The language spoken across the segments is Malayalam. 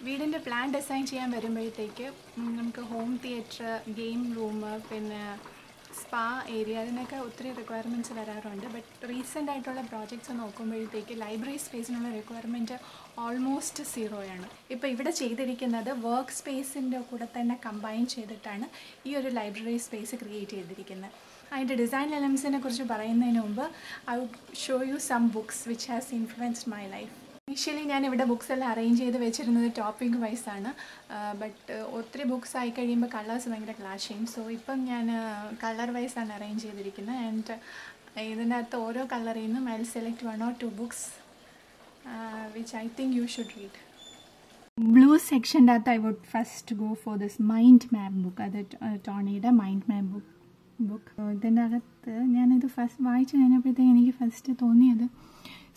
വീടിൻ്റെ പ്ലാൻ ഡിസൈൻ ചെയ്യാൻ വരുമ്പോഴത്തേക്ക് നമുക്ക് ഹോം തിയേറ്റർ, ഗെയിം റൂം, പിന്നെ സ്പാ ഏരിയ, അതിനൊക്കെ ഒത്തിരി റിക്വയർമെൻറ്റ്സ് വരാറുണ്ട്. ബട്ട് റീസെൻ്റ് ആയിട്ടുള്ള പ്രോജക്ട്സ് നോക്കുമ്പോഴത്തേക്ക് ലൈബ്രറി സ്പേസിനുള്ള റിക്വയർമെൻറ്റ് ഓൾമോസ്റ്റ് സീറോയാണ്. ഇപ്പോൾ ഇവിടെ ചെയ്തിരിക്കുന്നത് വർക്ക് സ്പേസിൻ്റെ കൂടെ തന്നെ കമ്പൈൻ ചെയ്തിട്ടാണ് ഈ ഒരു ലൈബ്രറി സ്പേസ് ക്രിയേറ്റ് ചെയ്തിരിക്കുന്നത്. അതിൻ്റെ ഡിസൈൻ എലമെൻസിനെ കുറിച്ച് പറയുന്നതിന് മുമ്പ് I would show you some books which has influenced my life. Initially ഞാൻ ഇവിടെ ബുക്സ് എല്ലാം അറേഞ്ച് ചെയ്ത് വെച്ചിരുന്നത് ടോപ്പിക് വൈസാണ്. ബട്ട് ഒത്തിരി ബുക്സ് ആയി കഴിയുമ്പോൾ കളേഴ്സ് ഭയങ്കര ക്ലാഷ് ചെയ്യും. സോ ഇപ്പം ഞാൻ കളർ വൈസാണ് അറേഞ്ച് ചെയ്തിരിക്കുന്നത്. ആൻഡ് ഇതിനകത്ത് ഓരോ കളറിൽ നിന്നും I will select 1 or 2 books which I think you should read. Blue സെക്ഷൻ്റെ അകത്ത് I would first go for this mind map book. അത് ടോണിയുടെ മൈൻഡ് മാപ്പ് ബുക്ക്. ഇതിൻ്റെ അകത്ത് ഞാനിത് ഫസ്റ്റ് വായിച്ചു കഴിഞ്ഞപ്പോഴത്തേക്ക് എനിക്ക് ഫസ്റ്റ് തോന്നിയത്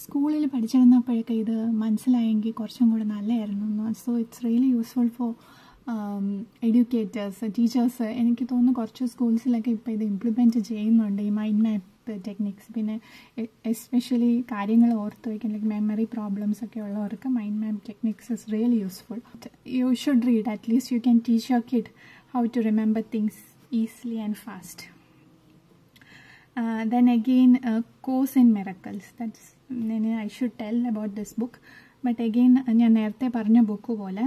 സ്കൂളിൽ പഠിച്ചിരുന്നപ്പോഴൊക്കെ ഇത് മനസ്സിലായെങ്കിൽ കുറച്ചും കൂടെ നല്ലതായിരുന്നു. So it's really useful for educators, teachers. എനിക്ക് തോന്നുന്നു കുറച്ച് സ്കൂൾസിലൊക്കെ ഇപ്പോൾ ഇത് ഇംപ്ലിമെൻറ്റ് ചെയ്യുന്നുണ്ട്, ഈ മൈൻഡ് മാപ്പ് ടെക്നിക്സ്. പിന്നെ എസ്പെഷ്യലി കാര്യങ്ങൾ ഓർത്ത് വയ്ക്കാൻ, ലൈക്ക് മെമ്മറി പ്രോബ്ലംസ് ഒക്കെ ഉള്ളവർക്ക് mind map techniques is really useful. You should read. At least you can teach your kid how to remember things easily and fast. Then again, Course in Miracles. That's I should tell about this book. But again, ഞാൻ നേരത്തെ പറഞ്ഞ ബുക്ക് പോലെ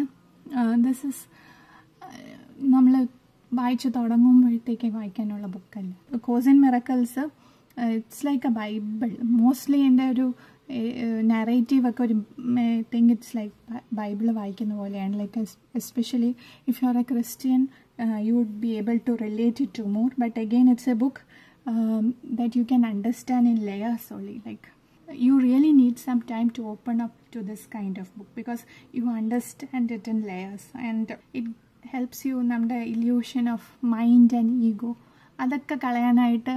ദിസ് ഇസ് നമ്മൾ വായിച്ച് തുടങ്ങുമ്പോഴത്തേക്ക് വായിക്കാനുള്ള ബുക്കല്ല. Course in miracles it's like a bible. Mostly എൻ്റെ ഒരു നാരേറ്റീവ് ഒക്കെ ഒരു തിങ്ക് ഇറ്റ്സ് ലൈക്ക് ബൈബിൾ വായിക്കുന്ന പോലെയാണ്. Like especially if you R A Christian you would be able to relate it to more. But again, it's a book that you can understand in layers only. Like you really need some time to open up to this kind of book because you understand it in layers, and it helps you നമ്മുടെ illusion of mind and ego അതൊക്കെ കളയാനായിട്ട്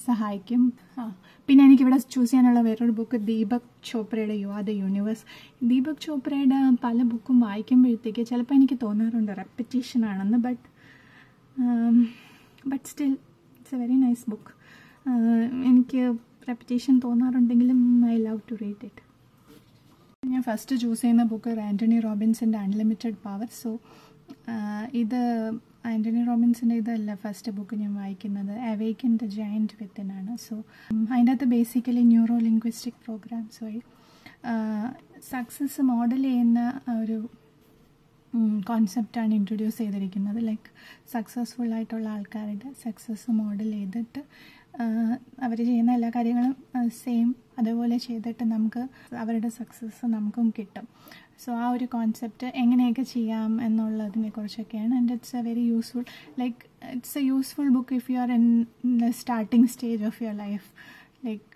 സഹായിക്കും. പിന്നെ എനിക്കിവിടെ ചൂസ് ചെയ്യാനുള്ള വേറൊരു ബുക്ക് ദീപക് ചോപ്രയുടെ you are the universe. Deepak ചോപ്രയുടെ പല ബുക്കും വായിക്കുമ്പോഴത്തേക്ക് ചിലപ്പോൾ എനിക്ക് തോന്നാറുണ്ട് റെപ്പറ്റീഷൻ ആണെന്ന്. But still it's a very nice book. എനിക്ക് റെപ്പറ്റീഷൻ തോന്നാറുണ്ടെങ്കിലും I love to read it. ഞാൻ ഫസ്റ്റ് ചൂസ് ചെയ്യുന്ന ബുക്ക് ആൻ്റണി റോബിൻസിൻ്റെ അൺലിമിറ്റഡ് പവർ. സോ ഇത് ആൻ്റണി റോബിൻസിൻ്റെ ഇതല്ല ഫസ്റ്റ് ബുക്ക് ഞാൻ വായിക്കുന്നത്, അവേക്കൻ ദ ജയൻറ്റ് വിത്തിൻ ആണ്. സോ അതിൻ്റെ അകത്ത് ബേസിക്കലി ന്യൂറോ ലിംഗ്വിസ്റ്റിക് പ്രോഗ്രാംസ് വഴി സക്സസ് മോഡൽ ചെയ്യുന്ന ഒരു കോൺസെപ്റ്റാണ് ഇൻട്രൊഡ്യൂസ് ചെയ്തിരിക്കുന്നത്. ലൈക്ക് സക്സസ്ഫുൾ ആയിട്ടുള്ള ആൾക്കാരുടെ സക്സസ് മോഡൽ ചെയ്തിട്ട് അവർ ചെയ്യുന്ന എല്ലാ കാര്യങ്ങളും സെയിം അതേപോലെ ചെയ്തിട്ട് നമുക്ക് അവരുടെ സക്സസ് നമുക്കും കിട്ടും. സോ ആ ഒരു കോൺസെപ്റ്റ് എങ്ങനെയൊക്കെ ചെയ്യാം എന്നുള്ളതിനെ കുറിച്ചൊക്കെയാണ്. And it's a very useful, like it's a useful book if you are in the starting stage of your life. Like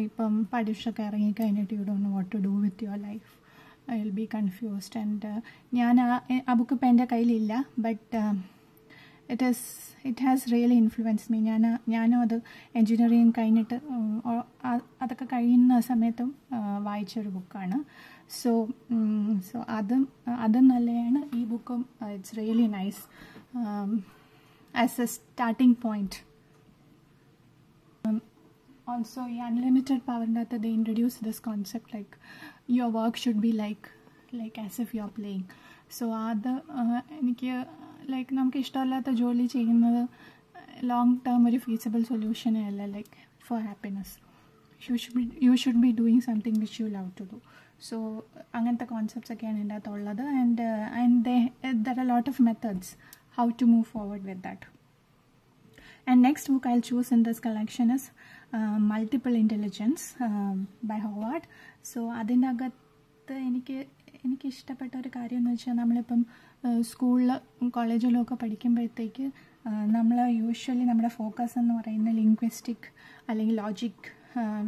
ഇപ്പം പരീക്ഷയൊക്കെ ഇറങ്ങിക്കഴിഞ്ഞിട്ട് you don't know what to do with your life. I will be confused. And ഞാൻ ആ ബുക്ക് ഇപ്പം എൻ്റെ കയ്യിലില്ല. But it has really influence me. ഞാനും അത് എൻജിനീയറിങ് കഴിഞ്ഞിട്ട് അതൊക്കെ കഴിയുന്ന സമയത്തും വായിച്ചൊരു ബുക്കാണ്. സോ അതും നല്ലതാണ്. ഈ ബുക്കും it's really nice as a starting point. Also, ഈ അൺലിമിറ്റഡ് പവറിൻ്റെ അകത്ത് they introduce this concept like your work should be like as if you are playing. So അത് എനിക്ക് ലൈക്ക് നമുക്ക് ഇഷ്ടമല്ലാത്ത ജോലി ചെയ്യുന്നത് ലോങ് ടേം ഒരു ഫീസിബിൾ സൊല്യൂഷനേ അല്ല. Like four happiness you should be doing something which you love to do. So അങ്ങനത്തെ കോൺസെപ്റ്റ്സ് ഒക്കെയാണ് ഇതിൻ്റെ അകത്തുള്ളത്. And there are a lot of methods how to move forward with that. And next book I'll choose in this collection is Multiple Intelligence by Howard. So അതിൻ്റെ അകത്ത് എനിക്ക് ഇഷ്ടപ്പെട്ട ഒരു കാര്യം എന്ന് വെച്ചാൽ നമ്മളിപ്പം സ്കൂളിലും കോളേജിലും ഒക്കെ പഠിക്കുമ്പോഴത്തേക്ക് നമ്മൾ യൂഷ്വലി നമ്മുടെ ഫോക്കസ് എന്ന് പറയുന്ന ലിംഗ്വിസ്റ്റിക് അല്ലെങ്കിൽ ലോജിക്,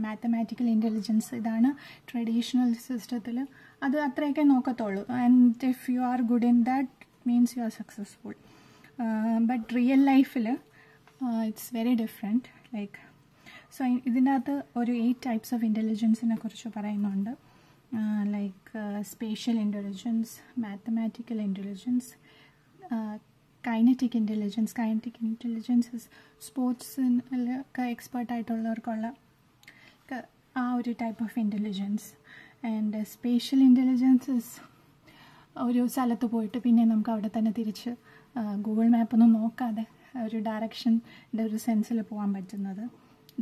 മാത്തമാറ്റിക്കൽ ഇൻ്റലിജൻസ്, ഇതാണ് ട്രഡീഷണൽ സിസ്റ്റത്തിൽ. അത് അത്രയൊക്കെ നോക്കത്തുള്ളൂ. And if you are good in that means you are successful. But real ലൈഫിൽ it's very different. Like so ഇതിൻ്റെ അകത്ത് ഒരു 8 types of ഇൻ്റലിജൻസിനെ കുറിച്ച് പറയുന്നുണ്ട്. Like spatial intelligence, mathematical intelligence, kinetic intelligence. Kinetic intelligence സ്പോർട്സിലൊക്കെ എക്സ്പേർട്ടായിട്ടുള്ളവർക്കുള്ള ആ ഒരു type of intelligence. And spatial intelligence is ഒരു സ്ഥലത്ത് പോയിട്ട് പിന്നെ നമുക്ക് അവിടെ തന്നെ തിരിച്ച് ഗൂഗിൾ മാപ്പൊന്നും നോക്കാതെ ഒരു ഡയറക്ഷൻ്റെ ഒരു സെൻസിൽ പോകാൻ പറ്റുന്നത്.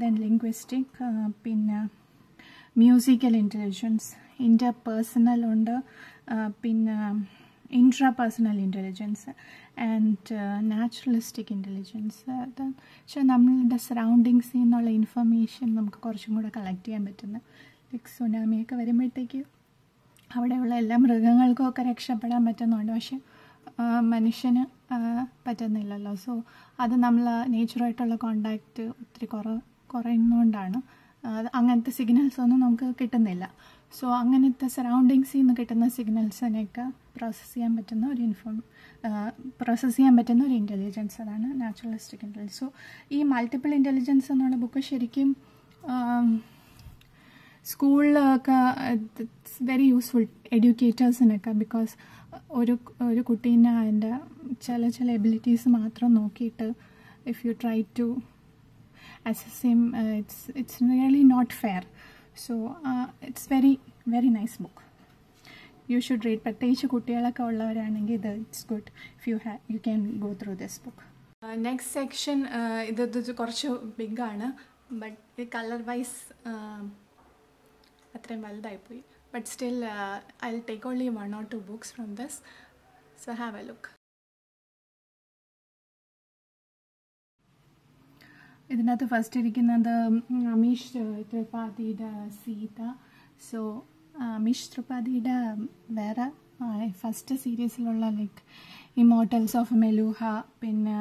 ദെൻ ലിംഗ്വിസ്റ്റിക്, പിന്നെ മ്യൂസിക്കൽ ഇൻ്റലിജൻസ്, ഇൻ്റർപേഴ്സണൽ ഉണ്ട്, പിന്നെ intrapersonal intelligence and naturalistic intelligence. അത് പക്ഷേ നമ്മളുടെ സറൗണ്ടിങ്സിൽ നിന്നുള്ള ഇൻഫർമേഷൻ നമുക്ക് കുറച്ചും കൂടെ കളക്ട് ചെയ്യാൻ പറ്റുന്ന, ലൈക്ക് സുനാമിയൊക്കെ വരുമ്പോഴത്തേക്ക് അവിടെയുള്ള എല്ലാ മൃഗങ്ങൾക്കൊക്കെ രക്ഷപ്പെടാൻ പറ്റുന്നുണ്ട്, പക്ഷെ മനുഷ്യന് പറ്റുന്നില്ലല്ലോ. സോ അത് നമ്മൾ നേച്ചറുമായിട്ടുള്ള കോണ്ടാക്റ്റ് ഒത്തിരി കുറയുന്നതുകൊണ്ടാണ് അങ്ങനത്തെ സിഗ്നൽസ് ഒന്നും നമുക്ക് കിട്ടുന്നില്ല. സോ അങ്ങനത്തെ സറൗണ്ടിങ്സിൽ നിന്ന് കിട്ടുന്ന സിഗ്നൽസിനെയൊക്കെ പ്രോസസ്സ് ചെയ്യാൻ പറ്റുന്ന ഒരു ഇൻ്റലിജൻസ്, അതാണ് നാച്ചുറലിസ്റ്റിക് ഇൻ്റലിജൻസ്. സോ ഈ മൾട്ടിപ്പിൾ ഇൻ്റലിജൻസ് എന്നുള്ള ബുക്ക് ശരിക്കും സ്കൂളിലൊക്കെ ഇറ്റ്സ് വെരി യൂസ്ഫുൾ എഡ്യൂക്കേറ്റേഴ്സിനൊക്കെ. ബിക്കോസ് ഒരു കുട്ടീനെ അതിൻ്റെ ചില എബിലിറ്റീസ് മാത്രം നോക്കിയിട്ട് if you try to assess him, it's really not fair. So it's very nice book. You should read. പ്രത്യേകിച്ച് കുട്ടികളൊക്കെ ഉള്ളവരാണെങ്കിൽ ഇത് it's good if you can go through this book. Next section ഇത് കുറച്ച് ബിഗാണ്, ബട്ട് ഇത് കളർ വൈസ് അത്രയും വലുതായിപ്പോയി. But still I will take only 1 or 2 books from this. So have a look. ഇതിനകത്ത് ഫസ്റ്റ് ഇരിക്കുന്നത് അമീഷ് ത്രിപാഠിയുടെ സീത. സോ അമീഷ് ത്രിപാഠിയുടെ വേറെ ഫസ്റ്റ് സീരീസിലുള്ള ലൈക്ക് ഇമോർട്ടൽസ് ഓഫ് മെലൂഹ, പിന്നെ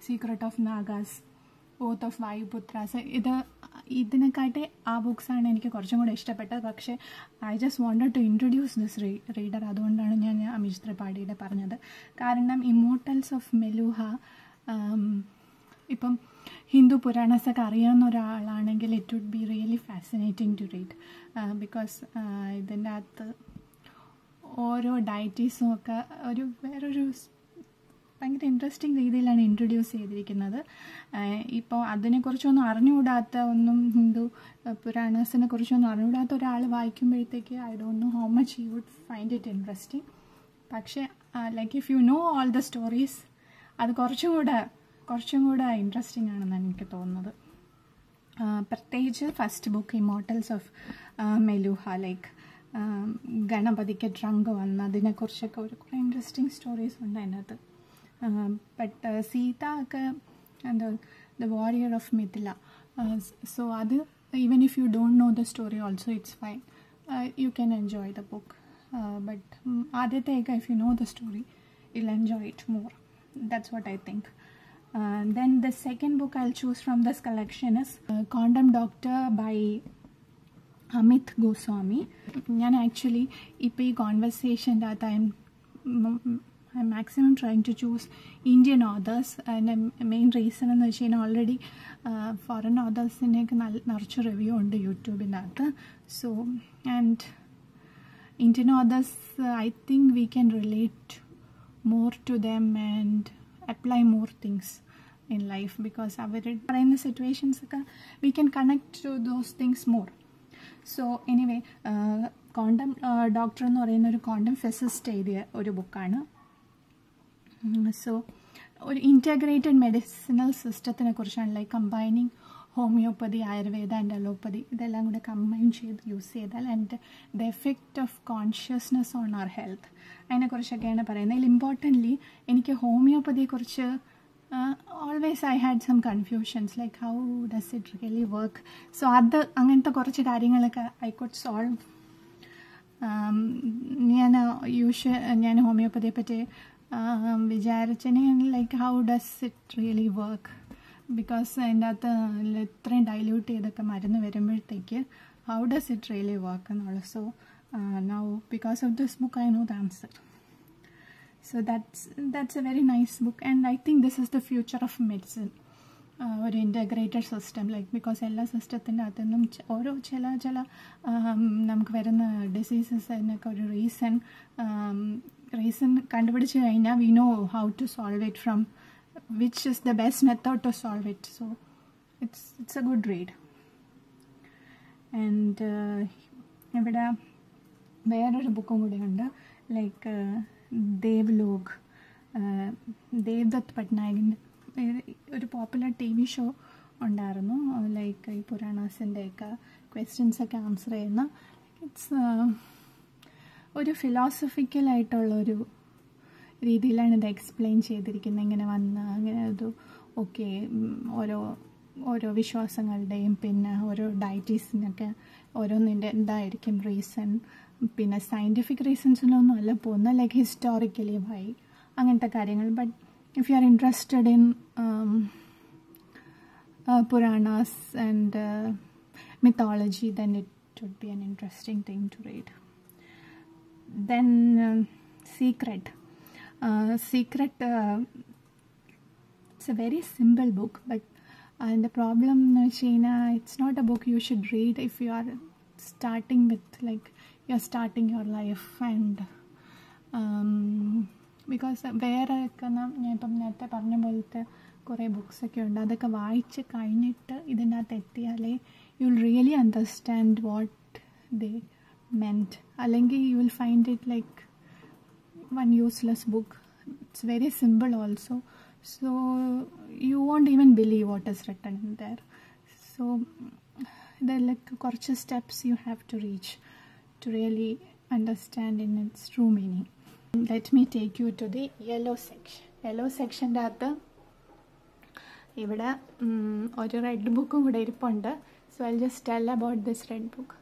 secret of Nagas, oath of Vayuputras, ഇതിനെക്കാട്ടി ആ ബുക്സാണ് എനിക്ക് കുറച്ചും കൂടെ ഇഷ്ടപ്പെട്ടത്. പക്ഷേ I just wanted to introduce this reader. അതുകൊണ്ടാണ് ഞാൻ അമീഷ് ത്രിപാഠിയുടെ പറഞ്ഞത്. കാരണം ഇമോർട്ടൽസ് ഓഫ് മെലൂഹ ഇപ്പം ഹിന്ദു പുരാണസൊക്കെ അറിയാവുന്ന ഒരാളാണെങ്കിൽ it would be really fascinating to read. Because ഇതിൻ്റെ അകത്ത് ഓരോ ഡയറ്റീസും ഒക്കെ വേറൊരു ഭയങ്കര ഇൻട്രസ്റ്റിംഗ് രീതിയിലാണ് ഇൻട്രൊഡ്യൂസ് ചെയ്തിരിക്കുന്നത്. ഇപ്പോൾ അതിനെക്കുറിച്ചൊന്നും അറിഞ്ഞുകൂടാത്ത ഹിന്ദു പുരാണസിനെ കുറിച്ചൊന്നും അറിഞ്ഞുകൂടാത്ത ഒരാൾ വായിക്കുമ്പോഴത്തേക്ക് I don't know how much you would find it interesting. പക്ഷേ like if you know all the stories അത് കുറച്ചും കൂടെ ഇൻട്രസ്റ്റിംഗ് ആണെന്നാണ് എനിക്ക് തോന്നുന്നത്. പ്രത്യേകിച്ച് first book immortals of Meluha, like ഗണപതിക്ക് ഡ്രങ്ക് വന്നതിനെക്കുറിച്ചൊക്കെ കുറേ ഇൻട്രസ്റ്റിംഗ് സ്റ്റോറീസ് ഉണ്ട് അതിനകത്ത്. ബട്ട് സീത ഒക്കെ the warrior of Mithila. So അത് even if you don't know the story also it's fine, you can enjoy the book. But ആദ്യത്തേക്ക് if you know the story you'll enjoy it more. That's what I think. Then the second book I'll choose from this collection is Condom Doctor by Amit Goswami. ഞാൻ ആക്ച്വലി ഇപ്പോൾ ഈ കോൺവെർസേഷൻ്റെ അകത്ത് I'm maximum trying to choose Indian authors. അതിൻ്റെ മെയിൻ റീസൺ എന്ന് വെച്ച് കഴിഞ്ഞാൽ ഓൾറെഡി ഫോറിൻ ഓതേഴ്സിനെയൊക്കെ നിറച്ച് റിവ്യൂ ഉണ്ട് യൂട്യൂബിൻ്റെ അകത്ത്. So and Indian authors, I think we can relate more to them and apply more things in life, because in the situations we can connect to those things more. So anyway, Condom Doctor എന്ന് പറയുന്ന ഒരു കോണ്ടം ഫിസിസ്റ്റ് എഴുതിയ ഒരു ബുക്കാണ്. സോ ഒരു ഇൻറ്റഗ്രേറ്റഡ് മെഡിസിനൽ സിസ്റ്റത്തിനെ കുറിച്ചാണ്, like combining homeopathy, Ayurveda and allopathy ഇതെല്ലാം കൂടെ കമ്പൈൻ ചെയ്ത് യൂസ് ചെയ്താൽ and the effect of consciousness on our health അതിനെക്കുറിച്ചൊക്കെയാണ് പറയുന്നത്. ഇതിൽ ഇമ്പോർട്ടൻ്റ്ലി എനിക്ക് ഹോമിയോപ്പതിയെക്കുറിച്ച് always I had some confusions, like how does it really work. So അങ്ങനത്തെ കുറച്ച് കാര്യങ്ങളൊക്കെ ഐ കുഡ് സോൾവ്. ഞാൻ ഹോമിയോപ്പതിയെ പറ്റി വിചാരിച്ചതിന് like how does it really work, because അതിൻ്റെ അകത്ത് ഇത്രയും ഡൈല്യൂട്ട് ചെയ്തൊക്കെ മരുന്ന് വരുമ്പോഴത്തേക്ക് how does it really work എന്നുള്ളത്. So now because of this book I know the answer. So that's a very nice book, and I think this is the future of medicine. ഒരു ഇൻ്റഗ്രേറ്റഡ് സിസ്റ്റം, ലൈക്ക് ബിക്കോസ് എല്ലാ സിസ്റ്റത്തിൻ്റെ അകത്തുനിന്നും ഓരോ ചില നമുക്ക് വരുന്ന ഡിസീസസ് അതിനൊക്കെ ഒരു റീസൺ കണ്ടുപിടിച്ച് കഴിഞ്ഞാൽ we know how to solve it from which is the best method to solve it. So it's a good read. And ഇവിടെ വേറൊരു ബുക്കും കൂടി ഉണ്ട്, ലൈക്ക് ദേവ്ലോക്, ദേവ്ദത്ത് പട്നായകിൻ്റെ ഒരു പോപ്പുലർ TV ഷോ ഉണ്ടായിരുന്നു. ലൈക്ക് ഈ പുരാണാസിൻ്റെയൊക്കെ ക്വസ്റ്റ്യൻസൊക്കെ ആൻസർ ചെയ്യുന്ന, ഇറ്റ്സ് ഒരു ഫിലോസഫിക്കലായിട്ടുള്ളൊരു രീതിയിലാണ് ഇത് എക്സ്പ്ലെയിൻ ചെയ്തിരിക്കുന്നത്. ഇങ്ങനെ വന്ന് അങ്ങനെ ഒരു ഓക്കെ ഓരോ വിശ്വാസങ്ങളുടെയും പിന്നെ ഓരോ ഡയറ്റീസിനൊക്കെ ഓരോന്നിൻ്റെ എന്തായിരിക്കും റീസൺ, പിന്നെ സയൻറ്റിഫിക് റീസൺസിലൊന്നും അല്ല പോകുന്ന, ലൈക്ക് ഹിസ്റ്റോറിക്കലി വൈ, അങ്ങനത്തെ കാര്യങ്ങൾ. But if you are interested in Puranas and mythology, then it would be an interesting thing to read. Then Secret. It's a very simple book, but the problem, Sheena, it's not a book you should read if you are starting with, like, you're starting your life, and because വേറെ ഒക്കെ ഞാൻ ഇപ്പം നേരത്തെ പറഞ്ഞ പോലത്തെ കുറേ ബുക്സൊക്കെ ഉണ്ട്, അതൊക്കെ വായിച്ച് കഴിഞ്ഞിട്ട് ഇതിൻ്റെ അകത്ത് എത്തിയാലേ you will really understand what they meant. അല്ലെങ്കിൽ you will find it like one useless book. It's very simple also, so you won't even believe what is written in there. So there are like കുറച്ച് steps you have to reach to really understand in its true meaning. Let me take you to the yellow section. Yellow sectionൻ്റെ അകത്ത് ഇവിടെ ഒരു റെഡ് ബുക്കും കൂടെ ഇരിപ്പുണ്ട്. So I just tell about this red book.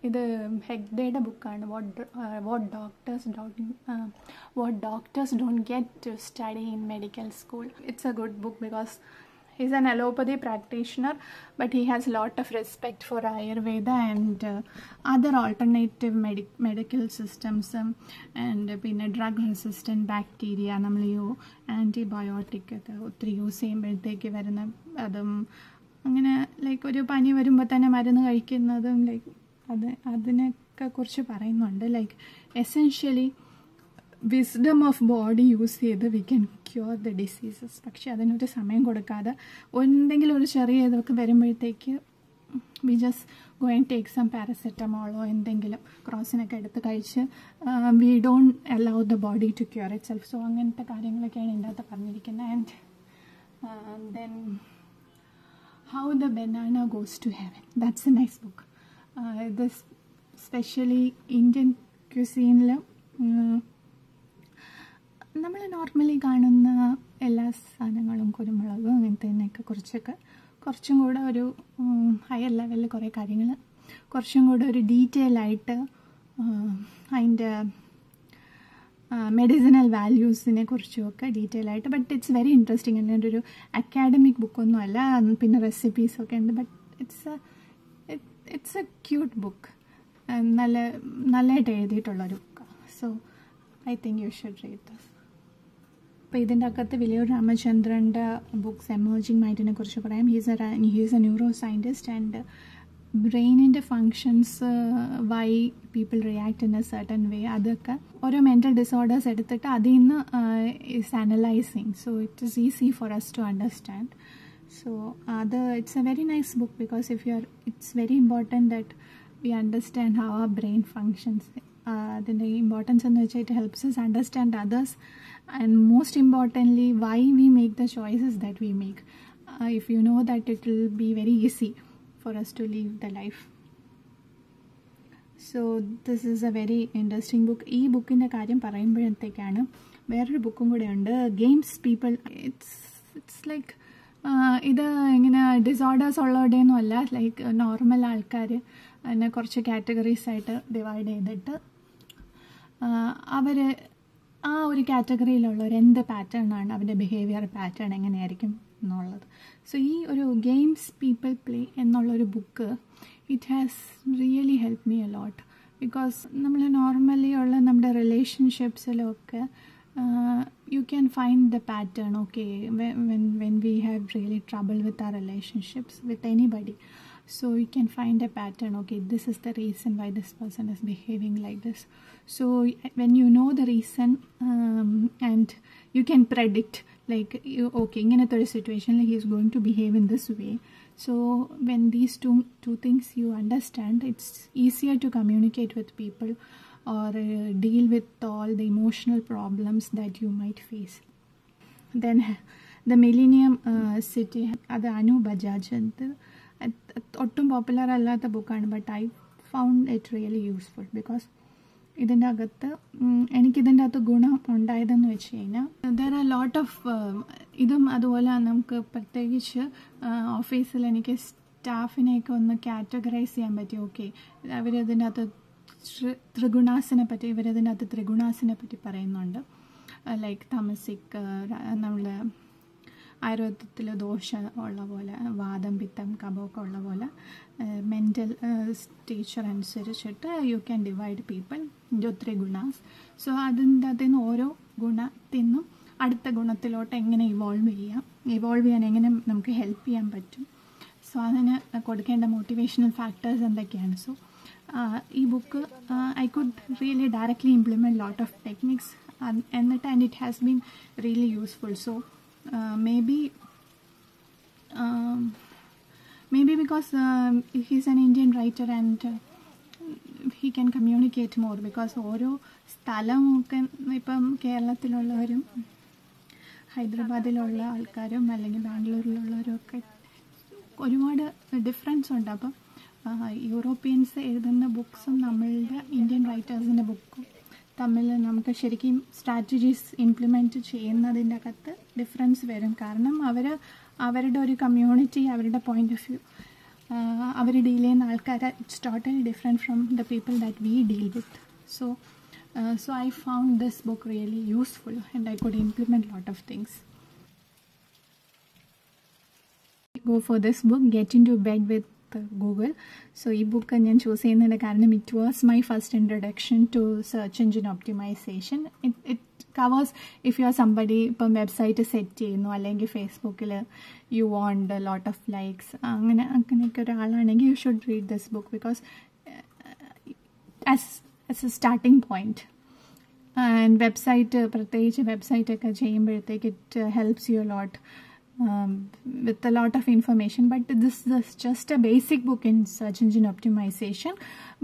ഇത് ഹെഗ്ഡേയുടെ ബുക്കാണ്, what doctors don't get to study in medical school. It's a good book because he's an allopathy practitioner, but he has a lot of respect for Ayurveda and other alternative medical systems, and പിന്നെ drug resistant bacteria നമ്മൾ ആൻറ്റിബയോട്ടിക് ഒക്കെ ഒത്തിരി യൂസ് ചെയ്യുമ്പോഴത്തേക്ക് വരുന്ന അതും അങ്ങനെ ലൈക്ക് ഒരു പനി വരുമ്പോൾ തന്നെ മരുന്ന് കഴിക്കുന്നതും ലൈക്ക് അതിനൊക്കെ കുറിച്ച് പറയുന്നുണ്ട്. Like essentially wisdom of body use ചെയ്ത് we can cure the diseases. പക്ഷെ അതിനൊരു സമയം കൊടുക്കാതെ എന്തെങ്കിലും ഒരു ചെറിയ ഇതൊക്കെ വരുമ്പോഴത്തേക്ക് we just go and take some പാരസെറ്റമോളോ എന്തെങ്കിലും ക്രോസിനൊക്കെ എടുത്ത് കഴിച്ച് we don't allow the body to cure itself. So അങ്ങനത്തെ കാര്യങ്ങളൊക്കെയാണ് ഇതിൻ്റെ അകത്ത് പറഞ്ഞിരിക്കുന്നത്. And then how the banana goes to heaven, that's a nice book. ഇത് സ്പെഷ്യലി ഇന്ത്യൻ ക്യുസീനിൽ നമ്മൾ നോർമലി കാണുന്ന എല്ലാ സാധനങ്ങളും കുരുമുളകും അങ്ങനത്തേനൊക്കെ കുറച്ചും കൂടെ ഒരു ഹയർ ലെവലിൽ കുറേ കാര്യങ്ങൾ കുറച്ചും കൂടെ ഒരു ഡീറ്റെയിൽ ആയിട്ട് അതിൻ്റെ മെഡിസിനൽ വാല്യൂസിനെ കുറിച്ചുമൊക്കെ ഡീറ്റെയിൽ ആയിട്ട്, ബട്ട് ഇറ്റ്സ് വെരി ഇൻട്രസ്റ്റിംഗ്. അതിൻ്റെ ഒരു അക്കാഡമിക് ബുക്കൊന്നും അല്ല, പിന്നെ റെസിപ്പീസൊക്കെ ഉണ്ട്, but it's A cute book. നല്ലതായിട്ട് എഴുതിയിട്ടുള്ളൊരു ബുക്കാണ്. So I think you should read this. അപ്പോൾ ഇതിൻ്റെ അകത്ത് വിലയൂർ രാമചന്ദ്രൻ്റെ ബുക്സ് എമേർജിങ് മൈൻഡിനെ കുറിച്ച് പറയാം. He's a neuroscientist and ബ്രെയിനിൻ്റെ functions, why people react in a certain way, അതൊക്കെ ഓരോ മെൻ്റൽ ഡിസോർഡേഴ്സ് എടുത്തിട്ട് അതിൽ നിന്ന് is analysing. So it is easy for us to understand. So it's a very nice book because it's very important that we understand how our brain functions. അതിൻ്റെ ഇമ്പോർട്ടൻസ് എന്ന് വെച്ചാൽ it helps us understand others, and most importantly why we make the choices that we make. If you know that, it will be very easy for us to live the life. So this is a very interesting book. ഈ ബുക്കിൻ്റെ കാര്യം പറയുമ്പോഴത്തേക്കാണ് വേറൊരു ബുക്കും കൂടെ ഉണ്ട്, ഗെയിംസ് പീപ്പിൾ. ഇറ്റ്സ് ലൈക്ക് ഇത് ഇങ്ങനെ ഡിസോർഡേഴ്സ് ഉള്ളവരുടെയൊന്നും അല്ല, ലൈക്ക് നോർമൽ ആൾക്കാർ അതിനെ കുറച്ച് കാറ്റഗറീസ് ആയിട്ട് ഡിവൈഡ് ചെയ്തിട്ട് അവർ ആ ഒരു കാറ്റഗറിയിലുള്ളവർ എന്ത് പാറ്റേണാണ് അവരുടെ ബിഹേവിയർ പാറ്റേൺ എങ്ങനെയായിരിക്കും എന്നുള്ളത്. സോ ഈ ഒരു ഗെയിംസ് പീപ്പിൾ പ്ലേ എന്നുള്ളൊരു book it has really help me a lot. Because നമ്മൾ നോർമലി ഉള്ള നമ്മുടെ റിലേഷൻഷിപ്സിലൊക്കെ you can find the pattern, okay, when we have really trouble with our relationships with anybody. So you can find a pattern, okay, this is the reason why this person is behaving like this. So when you know the reason and you can predict, like, okay, in a situation he is going to behave in this way. So when these two things you understand, it's easier to communicate with people. or deal with all the emotional problems that you might face. Then The Millennium City, അത് അനു ബജാജ്. ഒട്ടും പോപ്പുലർ അല്ലാത്ത ബുക്കാണ്, but I found it really useful because ഇതിൻ്റെ അകത്ത് എനിക്കിതിൻ്റെ അകത്ത് ഗുണം ഉണ്ടായതെന്ന് വെച്ച് കഴിഞ്ഞാൽ ദർ ആർ ലോട്ട് ഓഫ് ഇതും അതുപോലെ നമുക്ക് പ്രത്യേകിച്ച് ഓഫീസിൽ എനിക്ക് സ്റ്റാഫിനെയൊക്കെ ഒന്ന് കാറ്റഗറൈസ് ചെയ്യാൻ പറ്റി. ഓക്കെ, അവരിതിൻ്റെ അകത്ത് ഇവരിതിൻ്റെ അകത്ത് ത്രിഗുണാസിനെ പറ്റി പറയുന്നുണ്ട്. ലൈക്ക് തമസിക്, നമ്മൾ ആയുർവേദത്തിൽ ദോഷം ഉള്ള പോലെ, വാദം പിത്തം കഫമൊക്കെ ഉള്ള പോലെ മെൻ്റൽ ടീച്ചർ അനുസരിച്ചിട്ട് you can divide people into 3 gunas. So അതിൻ്റെ അതിന് ഓരോ ഗുണത്തിനും അടുത്ത ഗുണത്തിലോട്ട് എങ്ങനെ ഇവോൾവ് ചെയ്യാൻ എങ്ങനെ നമുക്ക് ഹെൽപ്പ് ചെയ്യാൻ പറ്റും, സോ അതിന് കൊടുക്കേണ്ട മോട്ടിവേഷണൽ ഫാക്ടേഴ്സ് എന്തൊക്കെയാണ്. സോ ഈ book I could really directly implement lot of techniques എന്നിട്ട് and it has been really useful. So maybe because he's an Indian writer and he can communicate more, because ഓരോ സ്ഥലമൊക്കെ ഇപ്പം കേരളത്തിലുള്ളവരും ഹൈദരാബാദിലുള്ള ആൾക്കാരും അല്ലെങ്കിൽ ബാംഗ്ലൂരിലുള്ളവരും ഒക്കെ ഒരുപാട് ഡിഫറൻസ് ഉണ്ട്. അപ്പം യൂറോപ്യൻസ് എഴുതുന്ന ബുക്സും നമ്മളുടെ ഇന്ത്യൻ റൈറ്റേഴ്സിൻ്റെ ബുക്കും തമ്മിൽ നമുക്ക് ശരിക്കും സ്ട്രാറ്റജീസ് ഇംപ്ലിമെൻറ്റ് ചെയ്യുന്നതിൻ്റെ അകത്ത് ഡിഫറൻസ് വരും. കാരണം അവരുടെ ഒരു കമ്മ്യൂണിറ്റി, അവരുടെ പോയിൻ്റ് ഓഫ് വ്യൂ, അവർ ഡീൽ ചെയ്യുന്ന ആൾക്കാർ it's totally different from the people that we deal with. So I found this book really useful and I could implement a lot of things. Go for this book, Get Into Bed with Google. So ഈ ബുക്ക് ഞാൻ ചൂസ് ചെയ്യുന്നതിൻ്റെ കാരണം it was my first introduction to search engine optimization. It covers if you are somebody ഇപ്പം വെബ്സൈറ്റ് സെറ്റ് ചെയ്യുന്നു, അല്ലെങ്കിൽ ഫേസ്ബുക്കിൽ you want lot of likes, അങ്ങനെയൊക്കെ ഒരാളാണെങ്കിൽ you should read this book because as a starting point. And പ്രത്യേകിച്ച് വെബ്സൈറ്റൊക്കെ ചെയ്യുമ്പോഴത്തേക്ക് it helps you lot with a lot of information, but this is just a basic book in search engine optimization,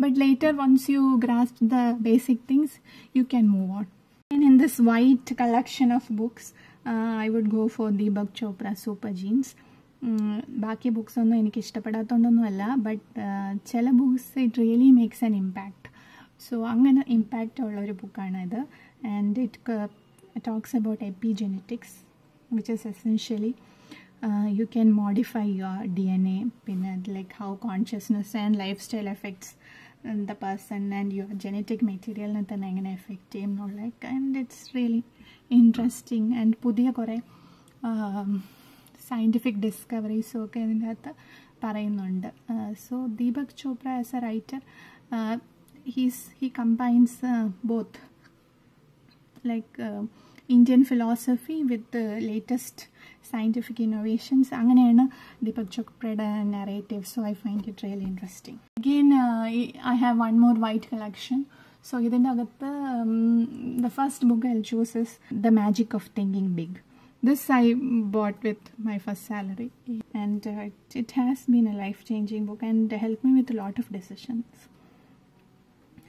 but later once you grasp the basic things you can move on. And in this white collection of books I would go for Deepak Chopra Super Genes. ബാക്കി ബുക്സ് ഒന്നും എനിക്ക് ഇഷ്ടപ്പെടാത്തതുകൊണ്ടൊന്നുമല്ല, ബട്ട് ചില books it really makes an impact. So അങ്ങനെ ഇമ്പാക്റ്റ് ഉള്ളൊരു ബുക്കാണ് ഇത്. And it talks about epigenetics, which is essentially you can modify your DNA, like how consciousness and lifestyle affects the person and your genetic material തന്നെ എങ്ങനെ എഫക്റ്റ് ചെയ്യും എന്നുള്ള, and it's really interesting. and പുതിയ കുറേ സയൻറ്റിഫിക് ഡിസ്കവറീസും ഒക്കെ ഇതിൻ്റെ അകത്ത് പറയുന്നുണ്ട്. So Deepak Chopra as A writer, he combines both like Indian philosophy with the latest scientific innovations. അങ്ങനെയാണ് Deepak ചോപ്രയുടെ narrative. So I find it really interesting. Again I have one more white collection. So ഇതിൻ്റെ അകത്ത് the first book I'll choose is The Magic of Thinking Big. This I bought with my first salary, and it has been a life-changing book and helped me with a lot of decisions.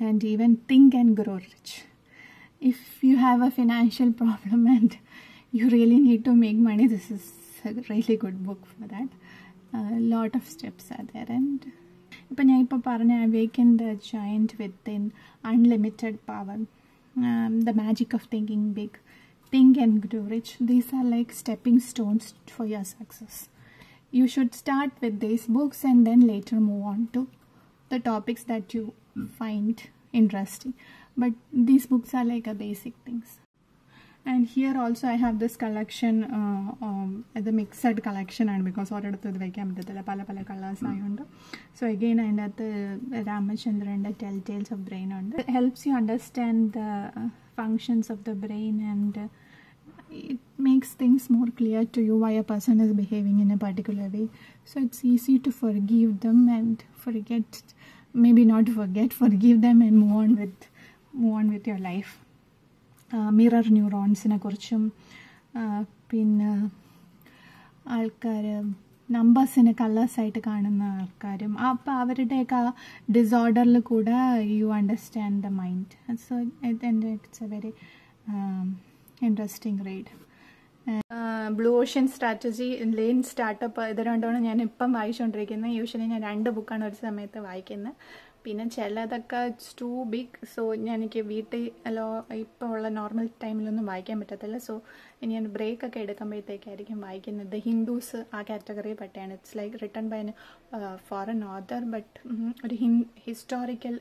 And even Think and Grow Rich. If you have a financial problem and you really need to make money, this is a really good book for that. A lot of steps are there. And ഇപ്പം ഞാൻ ഇപ്പോൾ പറഞ്ഞ Awaken the Giant Within, Unlimited Power, The Magic of Thinking Big, Think and Grow Rich, these are like stepping stones for your success. You should start with these books and then later move on to the topics that you find interesting. But these books are like a basic things. And here also I have this collection, the mixed collection, and because ഒരിടത്ത് ഇത് വയ്ക്കാൻ പറ്റത്തില്ല, പല കളേഴ്സ് ആയതുകൊണ്ട്. സോ അഗെയിൻ അതിൻ്റെ അകത്ത് രാമചന്ദ്രൻ്റെ Telltales of Brain ഉണ്ട്. It helps you understand the functions of the brain, and it makes things more clear to you why a person is behaving in a particular way. So it's easy to forgive them and forgive them and move on with your life. Mirror ന്യൂറോൺസിനെ കുറിച്ചും പിന്നെ ആൾക്കാർ നമ്പേഴ്സിന് കളേഴ്സായിട്ട് കാണുന്ന ആൾക്കാരും. അപ്പോൾ അവരുടെയൊക്കെ ആ ഡിസോർഡറിൽ കൂടെ you understand the mind. So it's a very interesting read. Blue ocean strategy, lean startup, ഇത് രണ്ടുമാണ് ഞാൻ ഇപ്പം വായിച്ചുകൊണ്ടിരിക്കുന്നത്. യൂഷ്വലി ഞാൻ 2 ബുക്കാണ് ഒരു സമയത്ത് വായിക്കുന്നത്. പിന്നെ ചിലതൊക്കെ ഇറ്റ്സ് ടു ബിഗ്, സോ എനിക്ക് വീട്ടിൽ ഇപ്പോൾ ഉള്ള നോർമൽ ടൈമിലൊന്നും വായിക്കാൻ പറ്റത്തില്ല. സോ ഞാൻ ബ്രേക്കൊക്കെ എടുക്കുമ്പോഴത്തേക്കായിരിക്കും വായിക്കുന്നത്. ദ ഹിന്ദുസ് ആ കാറ്റഗറി പെട്ടയാണ്. It's like written by foreign author, but ഒരു ഹിസ്റ്റോറിക്കൽ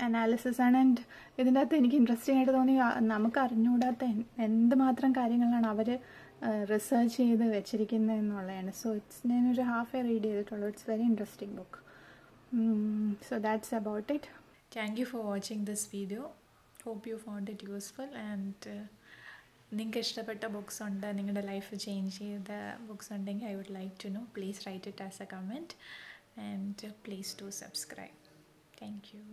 അനാലിസിസ് ആണ്. ആൻഡ് ഇതിൻ്റെ അകത്ത് എനിക്ക് ഇൻട്രസ്റ്റിംഗ് ആയിട്ട് തോന്നി, നമുക്ക് അറിഞ്ഞുകൂടാത്ത എന്തുമാത്രം കാര്യങ്ങളാണ് അവർ റിസർച്ച് ചെയ്ത് വെച്ചിരിക്കുന്നത് എന്നുള്ളതാണ്. സോ ഞാനൊരു ഹാഫ് റീഡ് ചെയ്തിട്ടുള്ളൂ. It's very interesting book. So that's about it. Thank you for watching this video. Hope you found it useful. And നിങ്ങൾക്ക് ഇഷ്ടപ്പെട്ട ബുക്സ് ഉണ്ട്, നിങ്ങളുടെ ലൈഫ് ചേഞ്ച് ചെയ്ത ബുക്സ് ഉണ്ടെങ്കിൽ I would like to know. Please write it as a comment and please do subscribe. Thank you.